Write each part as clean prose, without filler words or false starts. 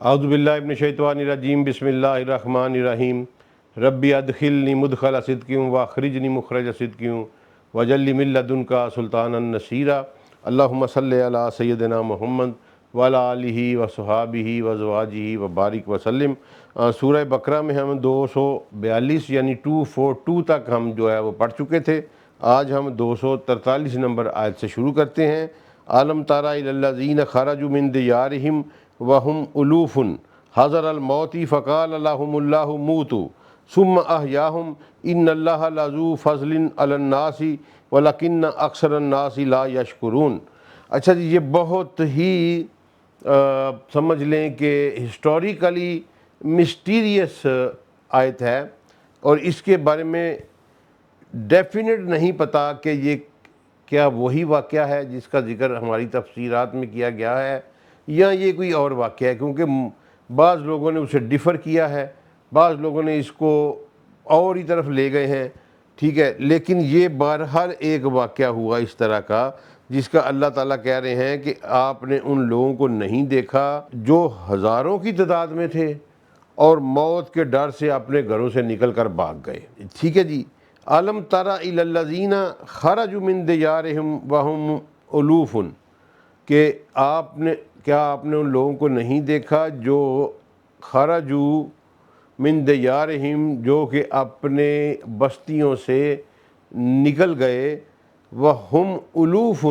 اعوذ باللہ من الشیطان الرجیم بسم اللہ الرحمن الرحیم ربی ادخلنی مدخل صدق واخرجنی مخرج صدق واجعل لی من لدنک سلطانا نصیرا اللہم صلی علی سیدنا محمد وعلی آلہ وصحابہ وازواجہ وبارک وسلم۔ سورہ بقرہ میں ہم 242 یعنی 242 تک ہم جو ہے وہ پڑھ چکے تھے۔ آج ہم 243 نمبر آیت سے شروع کرتے ہیں۔ عالم تری الی الذین خرجوا من دیارہم وہم الوف حذر الموت فقال لهم اللہ موتوا ثم احیاہم ان اللہ لذو فضل علی الناس ولکن اکثر الناس لا یشکرون۔ اچھا جی، یہ بہت ہی سمجھ لیں کہ ہسٹوریکلی مسٹیریس آیت ہے، اور اس کے بارے میں ڈیفینٹ نہیں پتہ کہ یہ کیا وہی واقعہ ہے جس کا ذکر ہماری تفسیرات میں کیا گیا ہے یا یہ کوئی اور واقعہ ہے، کیونکہ بعض لوگوں نے اسے ڈیفر کیا ہے، بعض لوگوں نے اس کو اور ہی طرف لے گئے ہیں، ٹھیک ہے۔ لیکن یہ بہرحال ایک واقعہ ہوا اس طرح کا جس کا اللہ تعالیٰ کہہ رہے ہیں کہ آپ نے ان لوگوں کو نہیں دیکھا جو ہزاروں کی تعداد میں تھے اور موت کے ڈر سے اپنے گھروں سے نکل کر بھاگ گئے، ٹھیک ہے جی۔ عالم تری الی الذین خرجوا من دیارہم وہم الوف، کہ کیا آپ نے ان لوگوں کو نہیں دیکھا جو خرجوا من دیارہم، جو کہ اپنے بستیوں سے نکل گئے، وہم الوف،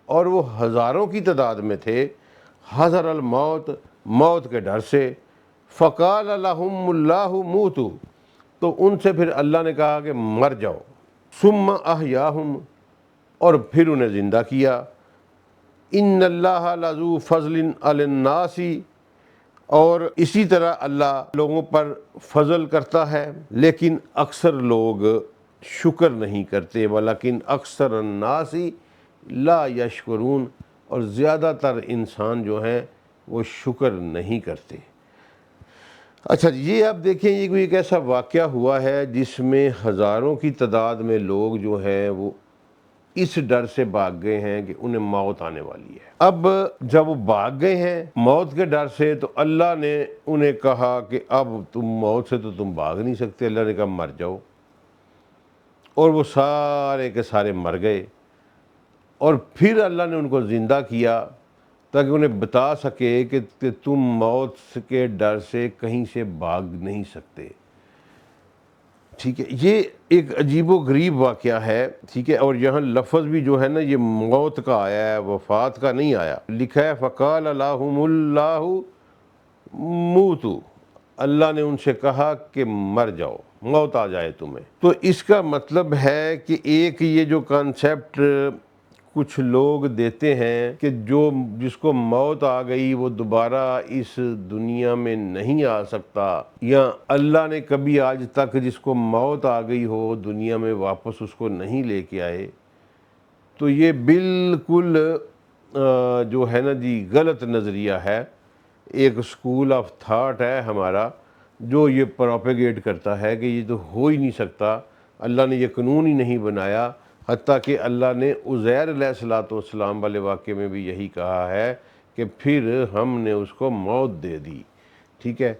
اور وہ ہزاروں کی تعداد میں تھے، حذر الموت، موت کے ڈر سے، فقال لهم اللہ موتوا، تو ان سے پھر اللہ نے کہا کہ مر جاؤ، ثم احیاہم، اور پھر انہیں زندہ کیا، ان اللہ لذو فضل علی الناس، اور اسی طرح اللہ لوگوں پر فضل کرتا ہے لیکن اکثر لوگ شکر نہیں کرتے، ولیکن اکثر الناس لا یشکرون، اور زیادہ تر انسان جو ہیں وہ شکر نہیں کرتے۔ اچھا جی، یہ آپ دیکھیں، یہ کوئی ایک ایسا واقعہ ہوا ہے جس میں ہزاروں کی تعداد میں لوگ جو ہیں وہ اس ڈر سے بھاگ گئے ہیں کہ انہیں موت آنے والی ہے۔ اب جب وہ بھاگ گئے ہیں موت کے ڈر سے، تو اللہ نے انہیں کہا کہ اب تم موت سے تو تم بھاگ نہیں سکتے، اللہ نے کہا مر جاؤ، اور وہ سارے کے سارے مر گئے، اور پھر اللہ نے ان کو زندہ کیا تاکہ انہیں بتا سکے کہ تم موت کے ڈر سے کہیں سے بھاگ نہیں سکتے، ٹھیک ہے۔ یہ ایک عجیب و غریب واقعہ ہے، ٹھیک ہے، اور یہاں لفظ بھی جو ہے نا یہ موت کا آیا ہے، وفات کا نہیں آیا، لکھا ہے فقال لهم اللہ موتوا، اللہ نے ان سے کہا کہ مر جاؤ، موت آ جائے تمہیں۔ تو اس کا مطلب ہے کہ ایک یہ جو کانسیپٹ کچھ لوگ دیتے ہیں کہ جس کو موت آ گئی وہ دوبارہ اس دنیا میں نہیں آ سکتا، یا اللہ نے کبھی آج تک جس کو موت آ گئی ہو دنیا میں واپس اس کو نہیں لے کے آئے، تو یہ بالکل جو ہے نا جی غلط نظریہ ہے۔ ایک اسکول آف تھاٹ ہے ہمارا جو یہ پروپیگیٹ کرتا ہے کہ یہ تو ہو ہی نہیں سکتا، اللہ نے یہ قانون ہی نہیں بنایا، حتیٰ کہ اللہ نے عزیر علیہ السلام والے واقعے میں بھی یہی کہا ہے کہ پھر ہم نے اس کو موت دے دی، ٹھیک ہے۔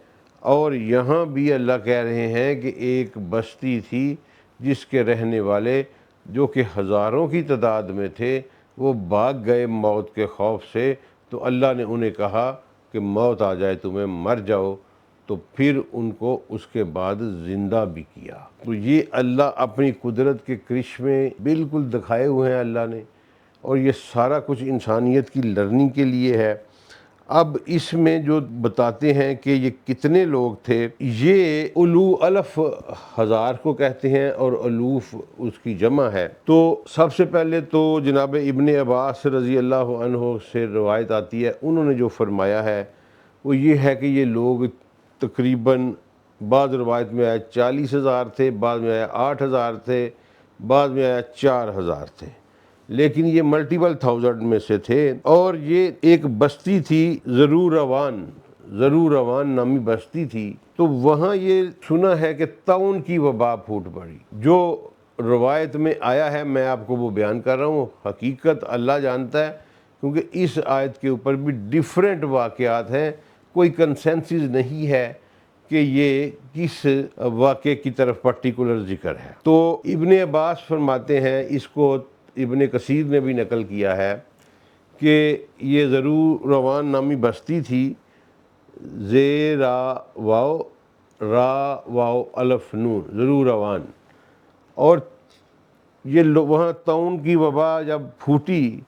اور یہاں بھی اللہ کہہ رہے ہیں کہ ایک بستی تھی جس کے رہنے والے جو کہ ہزاروں کی تعداد میں تھے وہ بھاگ گئے موت کے خوف سے، تو اللہ نے انہیں کہا کہ موت آ جائے تمہیں، مر جاؤ، تو پھر ان کو اس کے بعد زندہ بھی کیا۔ تو یہ اللہ اپنی قدرت کے کرشمے بالکل دکھائے ہوئے ہیں اللہ نے، اور یہ سارا کچھ انسانیت کی لرننگ کے لیے ہے۔ اب اس میں جو بتاتے ہیں کہ یہ کتنے لوگ تھے، یہ الف ہزار کو کہتے ہیں اور الوف اس کی جمع ہے۔ تو سب سے پہلے تو جناب ابن عباس رضی اللہ عنہ سے روایت آتی ہے، انہوں نے جو فرمایا ہے وہ یہ ہے کہ یہ لوگ تقریباً بعض روایت میں آیا 40,000 تھے، بعض میں آیا 8,000 تھے، بعض میں آیا 4,000 تھے، لیکن یہ ملٹیپل تھاؤزنڈ میں سے تھے۔ اور یہ ایک بستی تھی ضرور روان نامی بستی تھی، تو وہاں یہ سنا ہے کہ طاعون کی وبا پھوٹ پڑی۔ جو روایت میں آیا ہے میں آپ کو وہ بیان کر رہا ہوں، حقیقت اللہ جانتا ہے، کیونکہ اس آیت کے اوپر بھی ڈیفرنٹ واقعات ہیں کوئی کنسنسس نہیں ہے کہ یہ کس واقعے کی طرف پرٹیکولر ذکر ہے۔ تو ابن عباس فرماتے ہیں، اس کو ابن کثیر نے بھی نقل کیا ہے، کہ یہ ضرور روان نامی بستی تھی، زے را واو را واو الف نون، ضرور روان، اور یہ وہاں طاعون کی وبا جب پھوٹی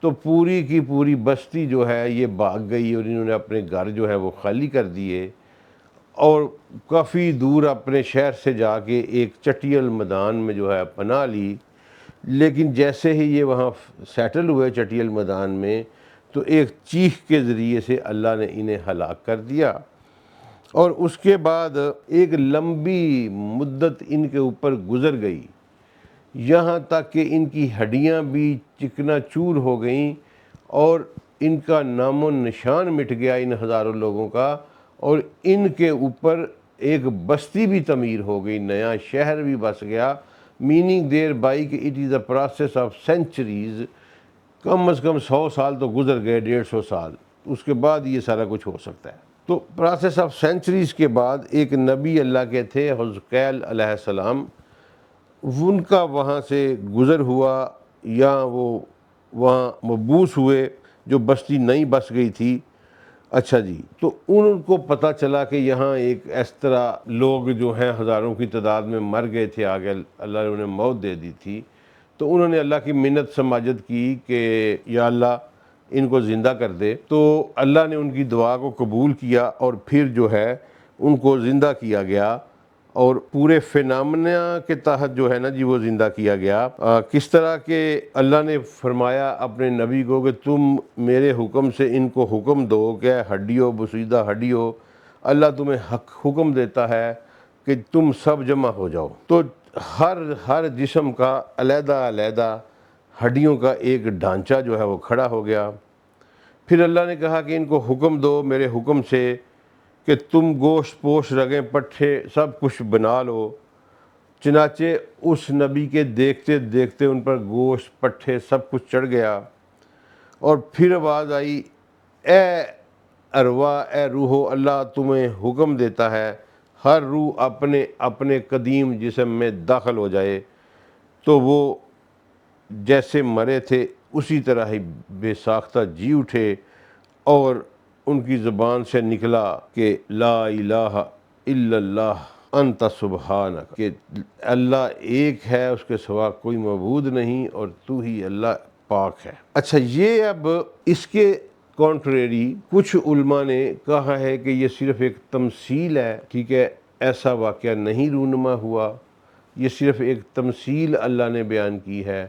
تو پوری کی پوری بستی جو ہے یہ بھاگ گئی، اور انہوں نے اپنے گھر جو ہے وہ خالی کر دیے، اور کافی دور اپنے شہر سے جا کے ایک چٹیل میدان میں جو ہے پناہ لی۔ لیکن جیسے ہی یہ وہاں سیٹل ہوئے چٹیل میدان میں، تو ایک چیخ کے ذریعے سے اللہ نے انہیں ہلاک کر دیا، اور اس کے بعد ایک لمبی مدت ان کے اوپر گزر گئی، یہاں تک کہ ان کی ہڈیاں بھی چکنا چور ہو گئیں، اور ان کا نام و نشان مٹ گیا ان ہزاروں لوگوں کا، اور ان کے اوپر ایک بستی بھی تعمیر ہو گئی، نیا شہر بھی بس گیا۔ میننگ دیر بائی کہ it is a process of centuries, کم از کم 100 سال تو گزر گئے، 150 سال، اس کے بعد یہ سارا کچھ ہو سکتا ہے۔ تو پروسیس آف سینچریز کے بعد ایک نبی اللہ کے تھے حزقیل علیہ السلام، ان کا وہاں سے گزر ہوا، یا وہ وہاں مبعوث ہوئے، جو بستی نئی بس گئی تھی۔ اچھا جی، تو ان کو پتہ چلا کہ یہاں ایک اس طرح لوگ جو ہیں ہزاروں کی تعداد میں مر گئے تھے، آگے اللہ نے انہیں موت دے دی تھی، تو انہوں نے اللہ کی منت سماجت کی کہ یا اللہ ان کو زندہ کر دے۔ تو اللہ نے ان کی دعا کو قبول کیا، اور پھر جو ہے ان کو زندہ کیا گیا، اور پورے فینامنا کے تحت جو ہے نا جی وہ زندہ کیا گیا۔ کس طرح کہ اللہ نے فرمایا اپنے نبی کو کہ تم میرے حکم سے ان کو حکم دو کہ ہڈیوں بسیدہ ہڈیوں، اللہ تمہیں حکم دیتا ہے کہ تم سب جمع ہو جاؤ۔ تو ہر جسم کا علیحدہ علیحدہ ہڈیوں کا ایک ڈھانچہ جو ہے وہ کھڑا ہو گیا۔ پھر اللہ نے کہا کہ ان کو حکم دو میرے حکم سے کہ تم گوشت پوش رگیں پٹھے سب کچھ بنا لو۔ چنانچہ اس نبی کے دیکھتے دیکھتے ان پر گوشت پٹھے سب کچھ چڑھ گیا، اور پھر آواز آئی، اے ارواح، اے روحو، اللہ تمہیں حکم دیتا ہے ہر روح اپنے اپنے قدیم جسم میں داخل ہو جائے۔ تو وہ جیسے مرے تھے اسی طرح ہی بے ساختہ جی اٹھے، اور ان کی زبان سے نکلا کہ لا الہ الا اللہ انت سبحانک، کہ اللہ ایک ہے، اس کے سوا کوئی معبود نہیں، اور تو ہی اللہ پاک ہے۔ اچھا، یہ اب اس کے کانٹریری کچھ علماء نے کہا ہے کہ یہ صرف ایک تمثیل ہے، ٹھیک ہے، ایسا واقعہ نہیں رونما ہوا، یہ صرف ایک تمثیل اللہ نے بیان کی ہے۔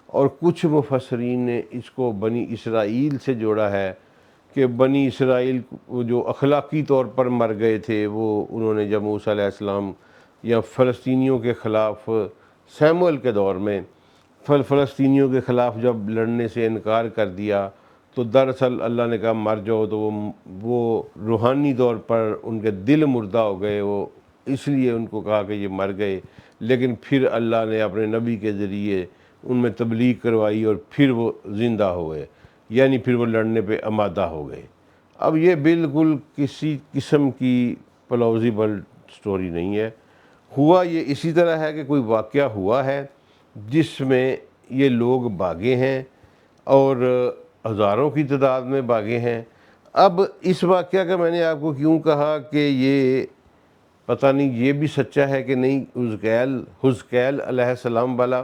اور کچھ مفسرین نے اس کو بنی اسرائیل سے جوڑا ہے، کہ بنی اسرائیل جو اخلاقی طور پر مر گئے تھے، وہ انہوں نے جب موسیٰ علیہ السلام یا فلسطینیوں کے خلاف سیموئیل کے دور میں فلسطینیوں کے خلاف جب لڑنے سے انکار کر دیا، تو دراصل اللہ نے کہا مر جاؤ، تو وہ روحانی طور پر ان کے دل مردہ ہو گئے، وہ اس لیے ان کو کہا کہ یہ مر گئے۔ لیکن پھر اللہ نے اپنے نبی کے ذریعے ان میں تبلیغ کروائی، اور پھر وہ زندہ ہوئے، یعنی پھر وہ لڑنے پہ آمادہ ہو گئے۔ اب یہ بالکل کسی قسم کی پلاؤزیبل سٹوری نہیں ہے۔ ہوا یہ اسی طرح ہے کہ کوئی واقعہ ہوا ہے جس میں یہ لوگ بھاگے ہیں، اور ہزاروں کی تعداد میں بھاگے ہیں۔ اب اس واقعہ کا میں نے آپ کو کیوں کہا کہ یہ پتہ نہیں یہ بھی سچا ہے کہ نہیں، حزقیل علیہ السلام والا،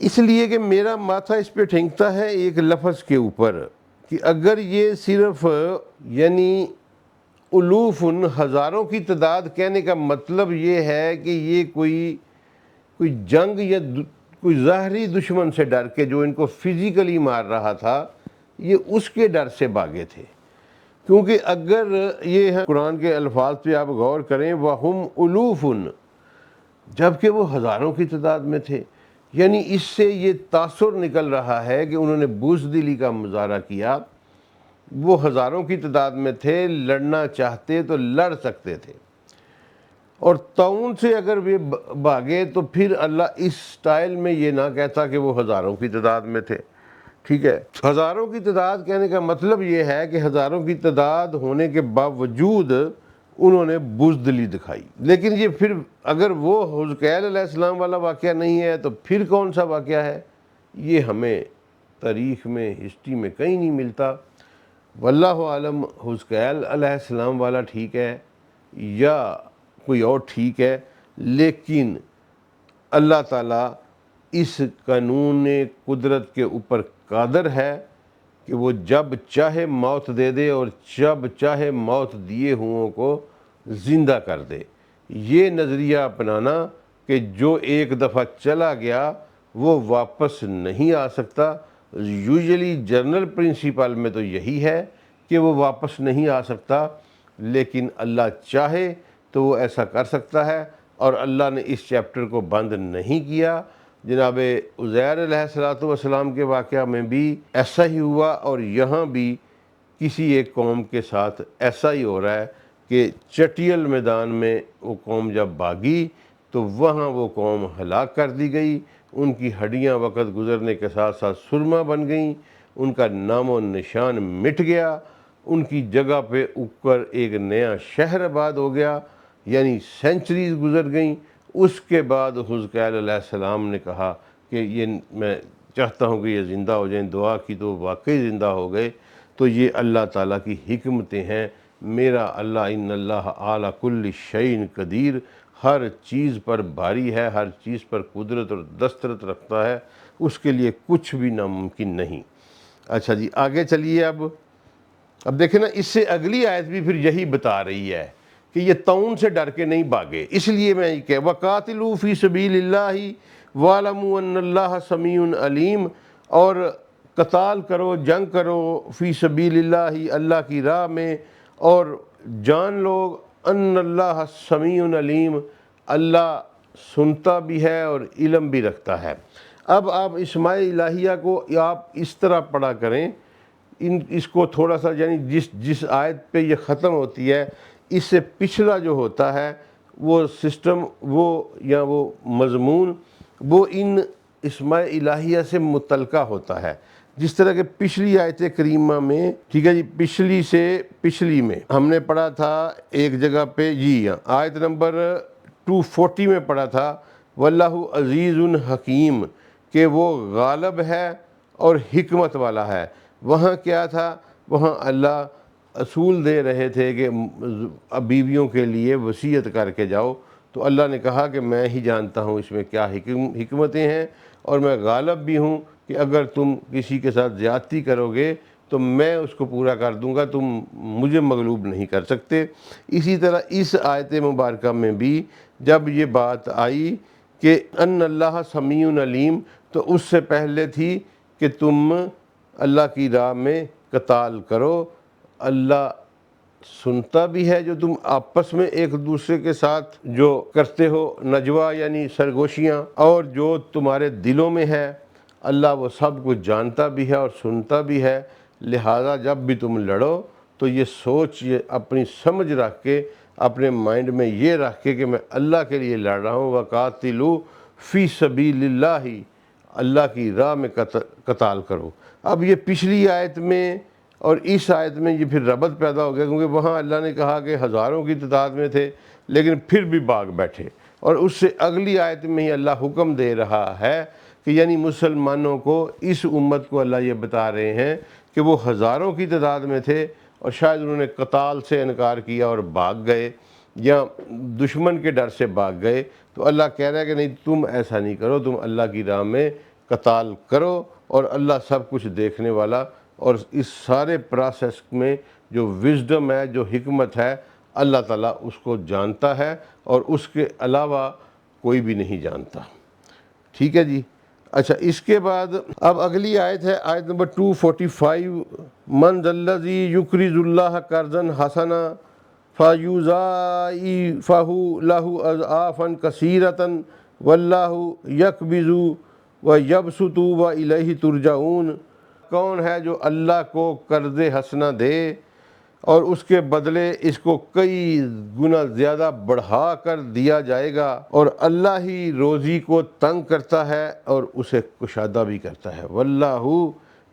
اس لیے کہ میرا ماتھا اس پہ ٹھنکتا ہے ایک لفظ کے اوپر، کہ اگر یہ صرف یعنی الوفن ہزاروں کی تعداد کہنے کا مطلب یہ ہے کہ یہ کوئی جنگ یا کوئی ظاہری دشمن سے ڈر کے جو ان کو فزیکلی مار رہا تھا، یہ اس کے ڈر سے بھاگے تھے۔ کیونکہ اگر یہ ہے قرآن کے الفاظ پہ آپ غور کریں، وَهُمْ أُلُوفٌ، جبکہ وہ ہزاروں کی تعداد میں تھے، یعنی اس سے یہ تاثر نکل رہا ہے کہ انہوں نے بزدلی کا مظاہرہ کیا۔ وہ ہزاروں کی تعداد میں تھے، لڑنا چاہتے تو لڑ سکتے تھے، اور طاعون سے اگر وہ بھاگے تو پھر اللہ اس سٹائل میں یہ نہ کہتا کہ وہ ہزاروں کی تعداد میں تھے، ٹھیک ہے، ہزاروں کی تعداد کہنے کا مطلب یہ ہے کہ ہزاروں کی تعداد ہونے کے باوجود انہوں نے بزدلی دکھائی۔ لیکن یہ پھر اگر وہ حزقیل علیہ السلام والا واقعہ نہیں ہے تو پھر کون سا واقعہ ہے؟ یہ ہمیں تاریخ میں، ہسٹری میں کہیں نہیں ملتا۔ واللہ عالم حزقیل علیہ السلام والا ٹھیک ہے یا کوئی اور ٹھیک ہے، لیکن اللہ تعالیٰ اس قانون قدرت کے اوپر قادر ہے کہ وہ جب چاہے موت دے دے اور جب چاہے موت دیے ہوں کو زندہ کر دے۔ یہ نظریہ اپنانا کہ جو ایک دفعہ چلا گیا وہ واپس نہیں آ سکتا، یوزلی جنرل پرنسپل میں تو یہی ہے کہ وہ واپس نہیں آ سکتا، لیکن اللہ چاہے تو وہ ایسا کر سکتا ہے، اور اللہ نے اس چیپٹر کو بند نہیں کیا۔ جناب عزیر علیہ السلام کے واقعہ میں بھی ایسا ہی ہوا، اور یہاں بھی کسی ایک قوم کے ساتھ ایسا ہی ہو رہا ہے کہ چٹیل میدان میں وہ قوم جب بھاگی تو وہاں وہ قوم ہلاک کر دی گئی، ان کی ہڈیاں وقت گزرنے کے ساتھ ساتھ سرما بن گئیں، ان کا نام و نشان مٹ گیا، ان کی جگہ پہ اوپر ایک نیا شہر آباد ہو گیا، یعنی سینچریز گزر گئیں۔ اس کے بعد حزقیل علیہ السلام نے کہا کہ یہ میں چاہتا ہوں کہ یہ زندہ ہو جائیں، دعا کی تو واقعی زندہ ہو گئے۔ تو یہ اللہ تعالیٰ کی حکمتیں ہیں۔ میرا اللہ ان اللہ اعلیٰ کل شیء قدیر، ہر چیز پر بھاری ہے، ہر چیز پر قدرت اور دسترس رکھتا ہے، اس کے لیے کچھ بھی ناممکن نہیں۔ اچھا جی، آگے چلیے۔ اب دیکھیں نا، اس سے اگلی آیت بھی پھر یہی بتا رہی ہے کہ یہ طاعون سے ڈر کے نہیں بھاگے۔ اس لیے میں یہ کہ وَقَاتِلُوا فِي سَبِيلِ اللَّهِ وَاعْلَمُوا أَنَّ اللَّهَ سَمِيعٌ عَلِيمٌ، اور قتال کرو، جنگ کرو فی سبیل اللہ، اللہ کی راہ میں، اور جان لو ان اللہ سمیع علیم، اللہ سنتا بھی ہے اور علم بھی رکھتا ہے۔ اب آپ اسماء الہیہ کو آپ اس طرح پڑھا کریں، اس کو تھوڑا سا، یعنی جس آیت پہ یہ ختم ہوتی ہے اس سے پچھلا جو ہوتا ہے وہ سسٹم، وہ یا وہ مضمون، وہ ان اسماء الہیہ سے متعلقہ ہوتا ہے۔ جس طرح کہ پچھلی آیت کریمہ میں، ٹھیک ہے جی، پچھلی سے پچھلی میں ہم نے پڑھا تھا ایک جگہ پہ، جی آیت نمبر 240 میں پڑھا تھا واللہ عزیز حکیم، کہ وہ غالب ہے اور حکمت والا ہے۔ وہاں کیا تھا؟ وہاں اللہ اصول دے رہے تھے کہ بیویوں کے لیے وصیت کر کے جاؤ، تو اللہ نے کہا کہ میں ہی جانتا ہوں اس میں کیا حکمتیں ہیں، اور میں غالب بھی ہوں کہ اگر تم کسی کے ساتھ زیادتی کرو گے تو میں اس کو پورا کر دوں گا، تم مجھے مغلوب نہیں کر سکتے۔ اسی طرح اس آیت مبارکہ میں بھی جب یہ بات آئی کہ ان اللہ سمیع علیم، تو اس سے پہلے تھی کہ تم اللہ کی راہ میں قتال کرو، اللہ سنتا بھی ہے جو تم آپس میں ایک دوسرے کے ساتھ جو کرتے ہو نجوا، یعنی سرگوشیاں، اور جو تمہارے دلوں میں ہے اللہ وہ سب کچھ جانتا بھی ہے اور سنتا بھی ہے۔ لہٰذا جب بھی تم لڑو تو یہ سوچ، یہ اپنی سمجھ رکھ کے، اپنے مائنڈ میں یہ رکھ کے کہ میں اللہ کے لیے لڑ رہا ہوں، وَقَاتِلُوا فِي سَبِيلِ اللَّهِ، اللہ کی راہ میں قتال کرو۔ اب یہ پچھلی آیت میں اور اس آیت میں یہ پھر ربط پیدا ہو گیا، کیونکہ وہاں اللہ نے کہا کہ ہزاروں کی تعداد میں تھے لیکن پھر بھی بھاگ بیٹھے، اور اس سے اگلی آیت میں ہی اللہ حکم دے رہا ہے کہ یعنی مسلمانوں کو، اس امت کو اللہ یہ بتا رہے ہیں کہ وہ ہزاروں کی تعداد میں تھے اور شاید انہوں نے قتال سے انکار کیا اور بھاگ گئے یا دشمن کے ڈر سے بھاگ گئے، تو اللہ کہہ رہا ہے کہ نہیں، تم ایسا نہیں کرو، تم اللہ کی راہ میں قتال کرو، اور اللہ سب کچھ دیکھنے والا، اور اس سارے پروسیس میں جو وزڈم ہے، جو حکمت ہے، اللہ تعالیٰ اس کو جانتا ہے اور اس کے علاوہ کوئی بھی نہیں جانتا۔ ٹھیک ہے جی۔ اچھا، اس کے بعد اب اگلی آیت ہے آیت نمبر 245، من ذا الذی یقرض اللہ قرضا حسنا فیضاعفہ لہ اضعافا کثیرۃ واللہ یقبض ویبسط والیہ ترجعون۔ کون ہے جو اللہ کو قرض حسنہ دے اور اس کے بدلے اس کو کئی گنا زیادہ بڑھا کر دیا جائے گا، اور اللہ ہی روزی کو تنگ کرتا ہے اور اسے کشادہ بھی کرتا ہے۔ واللہ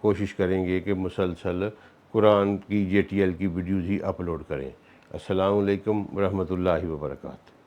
کوشش کریں گے کہ مسلسل قرآن کی JTL کی ویڈیوز ہی اپلوڈ کریں۔ السلام علیکم ورحمۃ اللہ وبرکاتہ۔